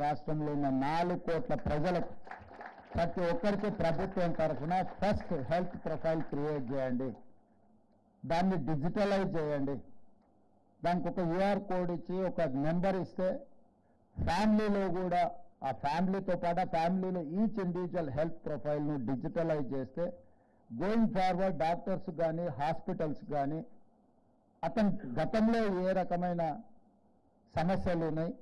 రాష్ట్రంలో ఉన్న 4 కోట్ల ప్రజలకు ప్రతి ఒక్కరికి ప్రభుత్వం తరఫున ఫస్ట్ హెల్త్ ప్రొఫైల్ క్రియేట్ చేయండి, దాన్ని డిజిటలైజ్ చేయండి. దానికి ఒక యూఆర్ కోడ్ ఇచ్చి ఒక నెంబర్ ఇస్తే ఫ్యామిలీలో కూడా ఆ ఫ్యామిలీతో పాటు ఫ్యామిలీలో ఈచ్ ఇండివిజువల్ హెల్త్ ప్రొఫైల్ను డిజిటలైజ్ చేస్తే గోయింగ్ ఫార్వర్డ్ డాక్టర్స్ కానీ హాస్పిటల్స్ కానీ అతను గతంలో ఏ రకమైన సమస్యలు ఉన్నాయి,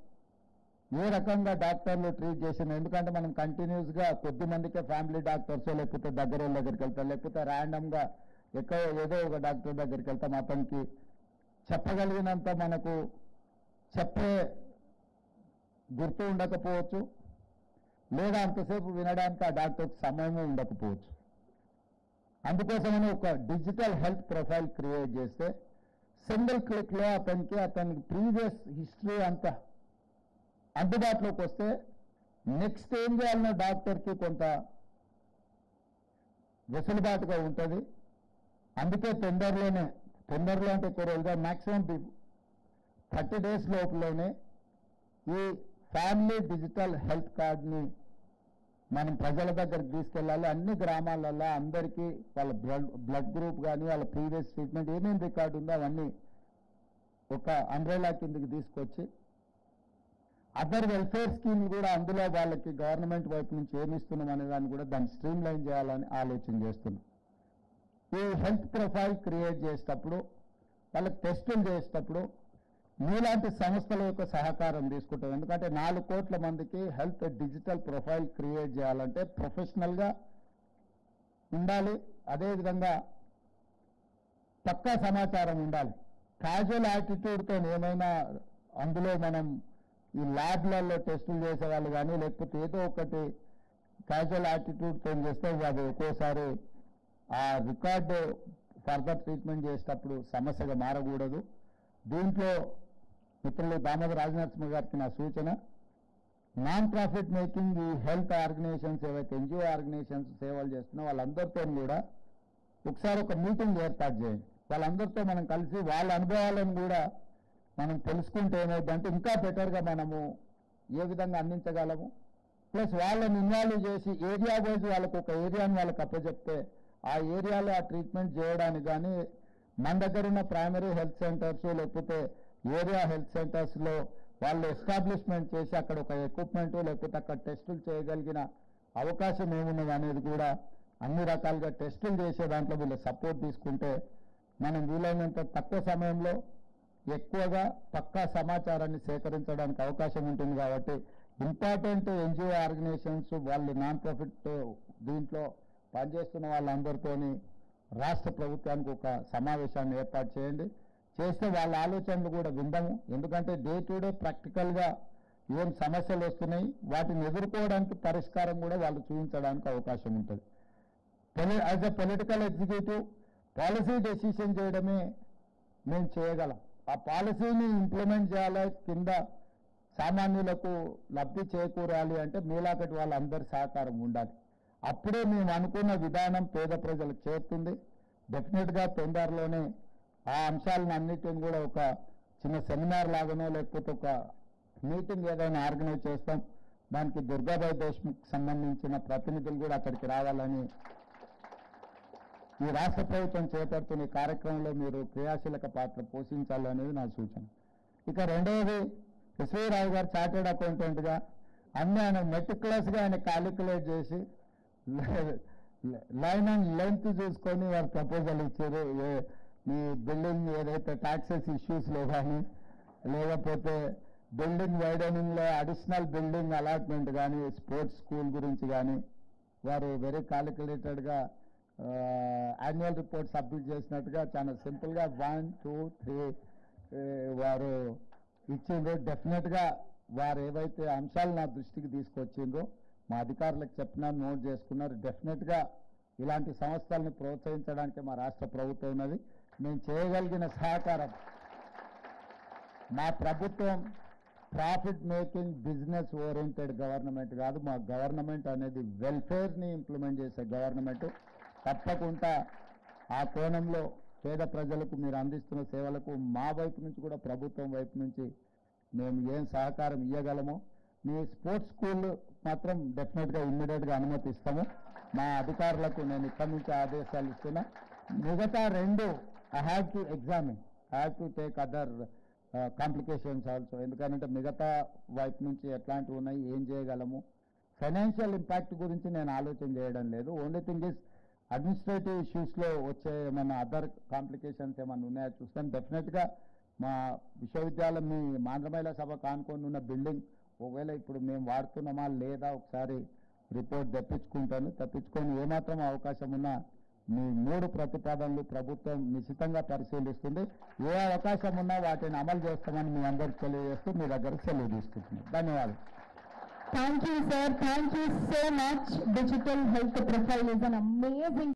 ఏ రకంగా డాక్టర్లు ట్రీట్ చేసిన, ఎందుకంటే మనం కంటిన్యూస్గా కొద్ది మందికే ఫ్యామిలీ డాక్టర్స్ లేకపోతే దగ్గర దగ్గరికి వెళ్తాం, లేకపోతే ర్యాండమ్గా ఏదో ఒక డాక్టర్ దగ్గరికి వెళ్తాం. అతనికి చెప్పగలిగినంత మనకు చెప్పే గుర్తు ఉండకపోవచ్చు, లేదా అంతసేపు వినడానికి ఆ డాక్టర్కి సమయమే ఉండకపోవచ్చు. అందుకోసమని ఒక డిజిటల్ హెల్త్ ప్రొఫైల్ క్రియేట్ చేస్తే సింగిల్ క్లిక్లో అతనికి ప్రీవియస్ హిస్టరీ అంతా అందుబాటులోకి వస్తే నెక్స్ట్ ఏం చేయాలన్న డాక్టర్కి కొంత వెసులుబాటుగా ఉంటుంది. అందుకే తొందరలో అంటే ఎక్కువ రోజుగా మ్యాక్సిమం 30 days లోపులోనే ఈ ఫ్యామిలీ డిజిటల్ హెల్త్ కార్డ్ని మనం ప్రజల దగ్గరికి తీసుకెళ్ళాలి. అన్ని గ్రామాలలో అందరికీ వాళ్ళ బ్లడ్ గ్రూప్ కానీ వాళ్ళ ప్రీవియస్ ట్రీట్మెంట్ ఏమేమి రికార్డు ఉందో అవన్నీ ఒక అంబ్రెలా కిందకి తీసుకొచ్చి అదర్ వెల్ఫేర్ స్కీమ్ కూడా అందులో వాళ్ళకి గవర్నమెంట్ వైపు నుంచి ఏమి ఇస్తున్నాం అనే దాన్ని కూడా దాన్ని స్ట్రీమ్ లైన్ చేయాలని ఆలోచన చేస్తున్నాం. ఈ హెల్త్ ప్రొఫైల్ క్రియేట్ చేసేటప్పుడు వాళ్ళకి టెస్టులు చేసేటప్పుడు మీలాంటి సంస్థల యొక్క సహకారం తీసుకుంటాం. ఎందుకంటే 4 కోట్ల మందికి హెల్త్ డిజిటల్ ప్రొఫైల్ క్రియేట్ చేయాలంటే ప్రొఫెషనల్గా ఉండాలి, అదేవిధంగా పక్కా సమాచారం ఉండాలి. క్యాజువల్ యాటిట్యూడ్తో ఏమైనా అందులో మనం ఈ ల్యాబ్లలో టెస్టులు చేసేవాళ్ళు కానీ లేకపోతే ఏదో ఒకటి క్యాజువల్ యాటిట్యూడ్తో చేస్తే అది ఒక్కోసారి ఆ రికార్డు ఫర్దర్ ట్రీట్మెంట్ చేసేటప్పుడు సమస్యగా మారకూడదు. దీంట్లో మిత్రులు దామోదర రాజనరసింహ గారికి నా సూచన, నాన్ ప్రాఫిట్ మేకింగ్ ఈ హెల్త్ ఆర్గనైజేషన్స్ ఏవైతే ఎన్జిఓ ఆర్గనైజేషన్స్ సేవలు చేస్తున్నా వాళ్ళందరితో కూడా ఒకసారి ఒక మీటింగ్ ఏర్పాటు చేయండి. వాళ్ళందరితో మనం కలిసి వాళ్ళ అనుభవాలను కూడా మనం తెలుసుకుంటే ఏమైందంటే ఇంకా బెటర్గా మనము ఏ విధంగా అందించగలము, ప్లస్ వాళ్ళని ఇన్వాల్వ్ చేసి ఏరియా వైజ్ వాళ్ళకు ఒక ఏరియాని వాళ్ళకి అప్పచెప్తే ఆ ఏరియాలో ఆ ట్రీట్మెంట్ చేయడానికి కానీ మన దగ్గర ఉన్న ప్రైమరీ హెల్త్ సెంటర్స్ లేకపోతే ఏరియా హెల్త్ సెంటర్స్లో వాళ్ళు ఎస్టాబ్లిష్మెంట్ చేసి అక్కడ ఒక ఎక్విప్మెంట్ లేకపోతే అక్కడ టెస్టులు చేయగలిగిన అవకాశం ఏమున్నది అనేది కూడా అన్ని రకాలుగా టెస్టులు చేసే దాంట్లో వీళ్ళ సపోర్ట్ తీసుకుంటే మనం వీలైనంత తక్కువ సమయంలో ఎక్కువగా పక్కా సమాచారాన్ని సేకరించడానికి అవకాశం ఉంటుంది. కాబట్టి ఇంపార్టెంట్ ఎన్జిఓ ఆర్గనైజేషన్స్ వాళ్ళు నాన్ ప్రాఫిట్ దీంట్లో పనిచేస్తున్న వాళ్ళందరితోని రాష్ట్ర ప్రభుత్వానికి ఒక సమావేశాన్ని ఏర్పాటు చేయండి. చేస్తే వాళ్ళ ఆలోచనలు కూడా విందాము. ఎందుకంటే డే టు డే ప్రాక్టికల్గా ఏం సమస్యలు వస్తున్నాయి వాటిని ఎదుర్కోవడానికి పరిష్కారం కూడా వాళ్ళు చూపించడానికి అవకాశం ఉంటుంది. As a political executive policy decision చేయడమే మేము చేయగలం. ఆ పాలసీని ఇంప్లిమెంట్ చేయాలి, కింద సామాన్యులకు లబ్ధి చేకూరాలి అంటే మీలాకటి వాళ్ళందరి సహకారం ఉండాలి. అప్పుడే మేము అనుకున్న విధానం పేద ప్రజలకు చేరుతుంది. డెఫినెట్గా తొందరలోనే ఆ అంశాలను అన్నిటిని కూడా ఒక చిన్న సెమినార్ లాగానో లేకపోతే ఒక మీటింగ్ ఏదైనా ఆర్గనైజ్ చేస్తాం. దానికి దుర్గాబాయి దేశ్ముఖ్ సంబంధించిన ప్రతినిధులు కూడా అక్కడికి రావాలని ఈ రాష్ట్ర ప్రభుత్వం చేపడుతున్న ఈ కార్యక్రమంలో మీరు క్రియాశీలక పాత్ర పోషించాలనేది నా సూచన. ఇక రెండవది ఎస్వీ రావు గారు చార్టెడ్ అకౌంటెంట్గా అన్ని ఆయన మెటిక్యులస్గా ఆయన క్యాలిక్యులేట్ చేసి లైన్ అండ్ లెంత్ చూసుకొని వారు ప్రపోజల్ ఇచ్చారు. మీ బిల్డింగ్ ఏదైతే ట్యాక్సెస్ ఇష్యూస్లో కానీ లేకపోతే బిల్డింగ్ వైడనింగ్లో అడిషనల్ బిల్డింగ్ అలాట్మెంట్ కానీ స్పోర్ట్స్ స్కూల్ గురించి కానీ వారు వెరీ క్యాలిక్యులేటెడ్గా యాన్యువల్ రిపోర్ట్ సబ్మిట్ చేసినట్టుగా చాలా సింపుల్గా 1, 2, 3 వారు ఇచ్చిండ్రు. డెఫినెట్గా వారు ఏవైతే అంశాలు నా దృష్టికి తీసుకొచ్చిండ్రో మా అధికారులకు చెప్పినా నోట్ చేసుకున్నారు. డెఫినెట్గా ఇలాంటి సంస్థల్ని ప్రోత్సహించడానికి మా రాష్ట్ర ప్రభుత్వం ఉన్నది. మేము చేయగలిగిన సహకారం, మా ప్రభుత్వం profit making business oriented government కాదు. మా గవర్నమెంట్ అనేది వెల్ఫేర్ని ఇంప్లిమెంట్ చేసే గవర్నమెంట్. తప్పకుండా ఆ కోణంలో పేద ప్రజలకు మీరు అందిస్తున్న సేవలకు మా వైపు నుంచి కూడా ప్రభుత్వం వైపు నుంచి మేము ఏం సహకారం ఇవ్వగలమో మీ స్పోర్ట్స్ స్కూల్ మాత్రం డెఫినెట్గా ఇమ్మీడియట్గా అనుమతిస్తాము. మా అధికారులకు నేను ఇక్కడి నుంచి ఆదేశాలు ఇస్తున్నా. మిగతా రెండు I have to examine, I have to take other complications also. ఎందుకంటే మిగతా వైపు నుంచి ఎట్లాంటివి ఉన్నాయి, ఏం చేయగలము, ఫైనాన్షియల్ ఇంపాక్ట్ గురించి నేను ఆలోచన చేయడం లేదు. ఓన్లీ థింగ్ ఇస్ అడ్మినిస్ట్రేటివ్ ఇష్యూస్లో వచ్చే ఏమైనా అదర్ కాంప్లికేషన్స్ ఏమైనా ఉన్నాయో చూస్తాను. డెఫినెట్గా మా విశ్వవిద్యాలయం మీ ఆంధ్ర మహిళా సభ కానుకొని ఉన్న బిల్డింగ్ ఒకవేళ ఇప్పుడు మేము వాడుతున్నామా లేదా ఒకసారి రిపోర్ట్ తెప్పించుకొని ఏమాత్రం అవకాశం ఉన్నా మీ 3 ప్రతిపాదనలు ప్రభుత్వం నిశ్చితంగా పరిశీలిస్తుంది. ఏ అవకాశం ఉన్నా వాటిని అమలు చేస్తామని మీ అందరికీ తెలియజేస్తూ మీ దగ్గర సెలవు తీసుకుంటున్నాను. ధన్యవాదాలు. Thank you, sir. Thank you so much. Digital health profile is an amazing